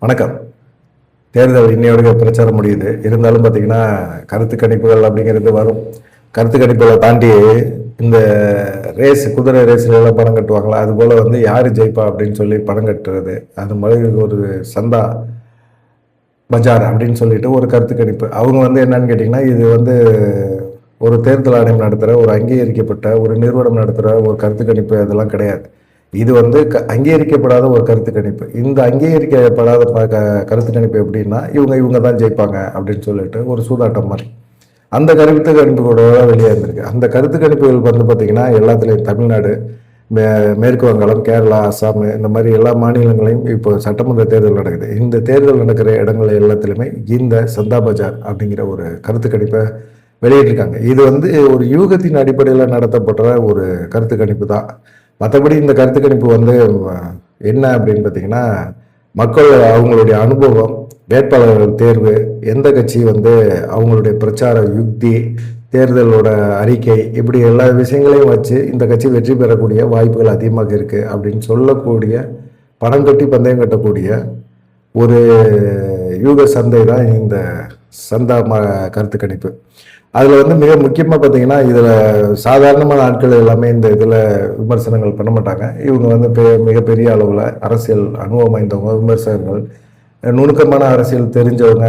வணக்கம். தேர்தல் இன்னையோட பிரச்சாரம் முடியுது. இருந்தாலும் பார்த்தீங்கன்னா, கருத்து கணிப்புகள் அப்படிங்கிறது வரும். கருத்து கணிப்புகளை தாண்டி இந்த குதிரை ரேஸ்ல எல்லாம் பணம் கட்டுவாங்களா, அதுபோல வந்து யாரு ஜெயிப்பா அப்படின்னு சொல்லி பணம் கட்டுறது. அது மாதிரி ஒரு சந்தா பஜார் அப்படின்னு சொல்லிட்டு ஒரு கருத்து கணிப்பு. அவங்க வந்து என்னன்னு கேட்டிங்கன்னா, இது வந்து ஒரு தேர்தல் ஆணையம் நடத்துகிற ஒரு அங்கீகரிக்கப்பட்ட ஒரு நிறுவனம் நடத்துகிற ஒரு கருத்து கணிப்பு அதெல்லாம் கிடையாது. இது வந்து அங்கீகரிக்கப்படாத ஒரு கருத்து கணிப்பு. இந்த அங்கீகரிக்கப்படாத கருத்து கணிப்பு எப்படின்னா, இவங்க தான் ஜெயிப்பாங்க அப்படின்னு சொல்லிட்டு ஒரு சூதாட்டம் மாதிரி. அந்த கருத்து கணிப்பு கூட வெளியே இருந்திருக்கு. அந்த கருத்து கணிப்புகள் வந்து பார்த்தீங்கன்னா, எல்லாத்துலேயும் தமிழ்நாடு, மேற்கு வங்காளம், கேரளா, அஸ்ஸாம் இந்த மாதிரி எல்லா மாநிலங்களையும் இப்போ சட்டமன்ற தேர்தல் நடக்குது. இந்த தேர்தல் நடக்கிற இடங்கள் எல்லாத்துலேயுமே இந்த சந்தா பஜார் அப்படிங்கிற ஒரு கருத்து கணிப்பை வெளியிட்டிருக்காங்க. இது வந்து ஒரு யூகத்தின் அடிப்படையில் நடத்தப்பட்ட ஒரு கருத்து கணிப்பு தான். மற்றபடி இந்த கருத்து கணிப்பு வந்து என்ன அப்படின்னு பார்த்தீங்கன்னா, மக்கள் அவங்களுடைய அனுபவம், வேட்பாளர்கள் தேர்வு, எந்த கட்சி வந்து அவங்களுடைய பிரச்சார யுக்தி, தேர்தலோட அறிக்கை, இப்படி எல்லா விஷயங்களையும் வச்சு இந்த கட்சி வெற்றி பெறக்கூடிய வாய்ப்புகள் அதிகமாக இருக்குது அப்படின்னு சொல்லக்கூடிய, பணம் கட்டி பந்தயம் கட்டக்கூடிய ஒரு யூக சந்தை தான் இந்த சந்தா கருத்து கணிப்பு. அதில் வந்து மிக முக்கியமாக பார்த்தீங்கன்னா, இதில் சாதாரணமான ஆட்கள் எல்லாமே இந்த இதில் விமர்சனங்கள் பண்ண மாட்டாங்க. இவங்க வந்து மிகப்பெரிய அளவில் அரசியல் அனுபவம் வாய்ந்தவங்க, விமர்சகர்கள், நுணுக்கமான அரசியல் தெரிஞ்சவங்க,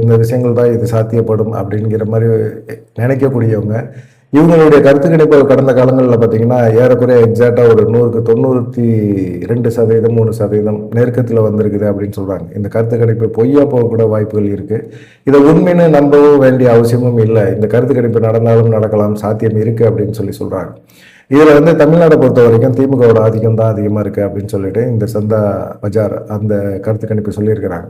இந்த விஷயங்கள் தான் இது சாத்தியப்படும் அப்படிங்கிற மாதிரி நினைக்கக்கூடியவங்க. இவங்களுடைய கருத்து கணிப்புகள் கடந்த காலங்களில் பார்த்தீங்கன்னா, ஏறக்குறைய எக்ஸாக்டாக ஒரு 100க்கு 92% 3% நெருக்கத்தில் வந்திருக்குது அப்படின்னு சொல்கிறாங்க. இந்த கருத்து கணிப்பு பொய்யா போகக்கூட வாய்ப்புகள் இருக்குது. இதை உண்மைன்னு நம்பவும் வேண்டிய அவசியமும் இல்லை. இந்த கருத்து கணிப்பு நடந்தாலும் நடக்கலாம், சாத்தியம் இருக்குது அப்படின்னு சொல்கிறாங்க. இதில் வந்து தமிழ்நாடை பொறுத்த வரைக்கும் திமுகவோட ஆதிக்கம் தான் அதிகமாக இருக்குது அப்படின்னு சொல்லிட்டு இந்த சந்தா பஜார் அந்த கருத்து கணிப்பு சொல்லியிருக்கிறாங்க.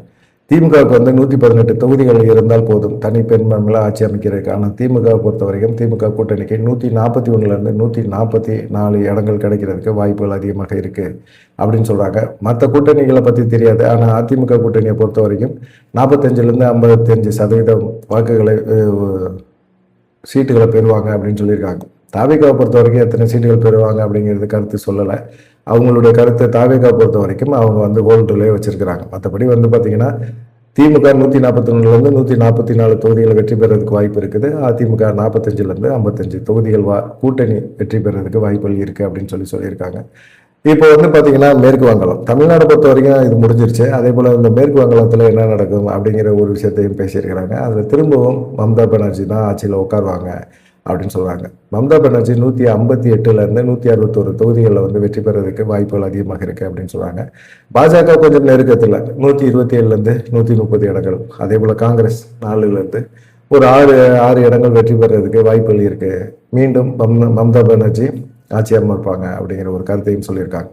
திமுகவுக்கு வந்து 118 தொகுதிகள் இருந்தால் போதும் தனி பெரும்பான்மையில் ஆட்சி அமைக்கிறதுக்கு. ஆனால் திமுகவை பொறுத்த வரைக்கும் திமுக கூட்டணிக்கு 141லேருந்து 144 இடங்கள் கிடைக்கிறதுக்கு வாய்ப்புகள் அதிகமாக இருக்குது அப்படின்னு சொல்கிறாங்க. மற்ற கூட்டணிகளை பற்றி தெரியாது. ஆனால் அதிமுக கூட்டணியை பொறுத்த வரைக்கும் 45லேருந்து 55% வாக்குகளை சீட்டுகளை பெறுவாங்க அப்படின்னு சொல்லியிருக்காங்க. தாவேகாவை பொறுத்த வரைக்கும் எத்தனை சீட்டுகள் பெறுவாங்க அப்படிங்கிறது கருத்து சொல்லலை. அவங்களுடைய கருத்தை தாவேகாவை பொறுத்த வரைக்கும் அவங்க வந்து ஹோல்டுலேயே வச்சிருக்கிறாங்க. மற்றபடி வந்து பார்த்தீங்கன்னா, திமுக 141லேருந்து 144 தொகுதிகளை வெற்றி பெறதுக்கு வாய்ப்பு இருக்குது. அதிமுக 45லேருந்து 55 தொகுதிகள் கூட்டணி வெற்றி பெறதுக்கு வாய்ப்புகள் இருக்குது அப்படின்னு சொல்லியிருக்காங்க. இப்போ வந்து பார்த்தீங்கன்னா, மேற்கு வங்காளம், தமிழ்நாடு பொறுத்த வரைக்கும் இது முடிஞ்சிருச்சு. அதே போல் இந்த மேற்கு வங்காளத்தில் என்ன நடக்கும் அப்படிங்கிற ஒரு விஷயத்தையும் பேசியிருக்கிறாங்க. அதில் திரும்பவும் மம்தா பானர்ஜி தான் ஆட்சியில் உட்காருவாங்க அப்படின்னு சொல்கிறாங்க. மம்தா பானர்ஜி 158லேருந்து 161 தொகுதிகளில் வந்து வெற்றி பெறதுக்கு வாய்ப்புகள் அதிகமாக இருக்குது அப்படின்னு சொல்கிறாங்க. பாஜக கொஞ்சம் நெருக்கத்தில் 127லேருந்து 130 இடங்கள், அதே போல் காங்கிரஸ் 4லேருந்து ஒரு 6 இடங்கள் வெற்றி பெறதுக்கு வாய்ப்புகள் இருக்குது. மீண்டும் மம்தா பானர்ஜி ஆட்சி அமைப்பாங்க அப்படிங்கிற ஒரு கருத்தையும் சொல்லியிருக்காங்க.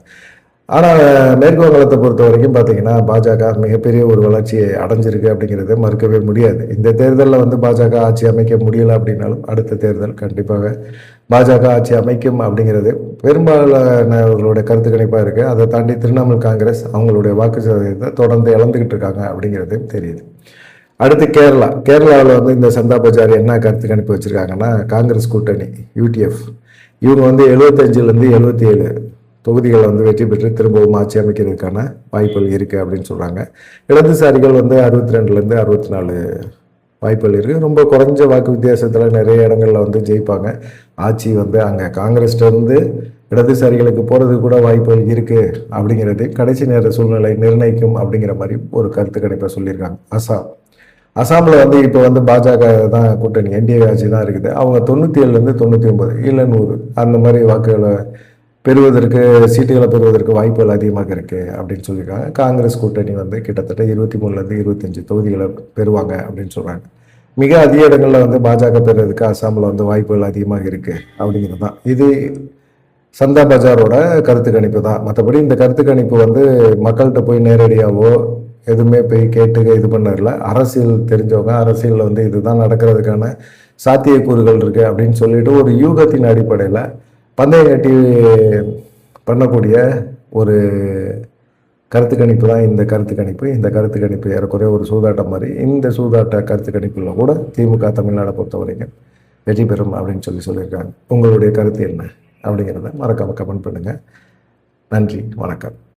ஆனால் மேற்கு வங்காளத்தை பொறுத்த வரைக்கும் பார்த்தீங்கன்னா, பாஜக மிகப்பெரிய ஒரு வளர்ச்சியை அடைஞ்சிருக்கு அப்படிங்கிறத மறுக்கவே முடியாது. இந்த தேர்தலில் வந்து பாஜக ஆட்சி அமைக்க முடியலை அப்படின்னாலும் அடுத்த தேர்தல் கண்டிப்பாக பாஜக ஆட்சி அமைக்கும் அப்படிங்கிறது பெரும்பாலானவர்களுடைய கருத்து கணிப்பாக இருக்குது. அதை தாண்டி திரிணாமுல் காங்கிரஸ் அவங்களுடைய வாக்கு சதவீதத்தை தொடர்ந்து இழந்துக்கிட்டு இருக்காங்க அப்படிங்கிறது தெரியுது. அடுத்து கேரளாவில் வந்து இந்த சந்தா பஜார் என்ன கருத்து கணிப்பு வச்சுருக்காங்கன்னா, காங்கிரஸ் கூட்டணி யூடிஎஃப் இவங்க வந்து 75லேருந்து 77 தொகுதிகளை வந்து வெற்றி பெற்று திரும்பவும் ஆட்சி அமைக்கிறதுக்கான வாய்ப்புகள் இருக்குது அப்படின்னு சொல்கிறாங்க. இடதுசாரிகள் வந்து 62லேருந்து 64 வாய்ப்புகள் இருக்குது. ரொம்ப குறைஞ்ச வாக்கு வித்தியாசத்தில் நிறைய இடங்களில் வந்து ஜெயிப்பாங்க. ஆட்சி வந்து அங்கே காங்கிரஸ்லேருந்து இடதுசாரிகளுக்கு போகிறது கூட வாய்ப்புகள் இருக்குது அப்படிங்கிறது கடைசி நேர சூழ்நிலை நிர்ணயிக்கும் அப்படிங்கிற மாதிரி ஒரு கருத்து கணிப்பை சொல்லியிருக்காங்க. அசாமில் வந்து இப்போ வந்து பாஜக தான் கூட்டணி, என்டிஏ ஆட்சி தான் இருக்குது. அவங்க 97லேருந்து 99 இல்லை 100 அந்த மாதிரி வாக்குகளை சீட்டுகளை பெறுவதற்கு வாய்ப்புகள் அதிகமாக இருக்குது அப்படின்னு சொல்லியிருக்காங்க. காங்கிரஸ் கூட்டணி வந்து கிட்டத்தட்ட 23லேருந்து 25 தொகுதிகளை பெறுவாங்க அப்படின்னு சொல்கிறாங்க. மிக அதிக இடங்களில் வந்து பாஜக பெறுறதுக்கு அசாமில் வந்து வாய்ப்புகள் அதிகமாக இருக்குது அப்படிங்கிறது தான். இது சந்தா பஜாரோட கருத்து கணிப்பு தான். மற்றபடி இந்த கருத்து கணிப்பு வந்து மக்கள்கிட்ட போய் நேரடியாகவோ எதுவுமே போய் கேட்டு இது பண்ணதில்ல. அரசியல் தெரிஞ்சவங்க அரசியலில் வந்து இதுதான் நடக்கிறதுக்கான சாத்தியக்கூறுகள் இருக்குது அப்படின்னு சொல்லிட்டு ஒரு யூகத்தின் அடிப்படையில் பந்தயம் கட்டி பண்ணக்கூடிய ஒரு கருத்து கணிப்பு தான் இந்த கருத்து கணிப்பு. இந்த கருத்து கணிப்பு ஏறக்குறைய ஒரு சூதாட்டம் மாதிரி. இந்த சூதாட்ட கருத்து கணிப்பில் கூட திமுக தமிழ்நாடை பொறுத்த வரைக்கும் வெற்றி பெறும் அப்படின்னு சொல்லியிருக்காங்க. உங்களுடைய கருத்து என்ன அப்படிங்கிறத மறக்காமல் கமெண்ட் பண்ணுங்கள். நன்றி, வணக்கம்.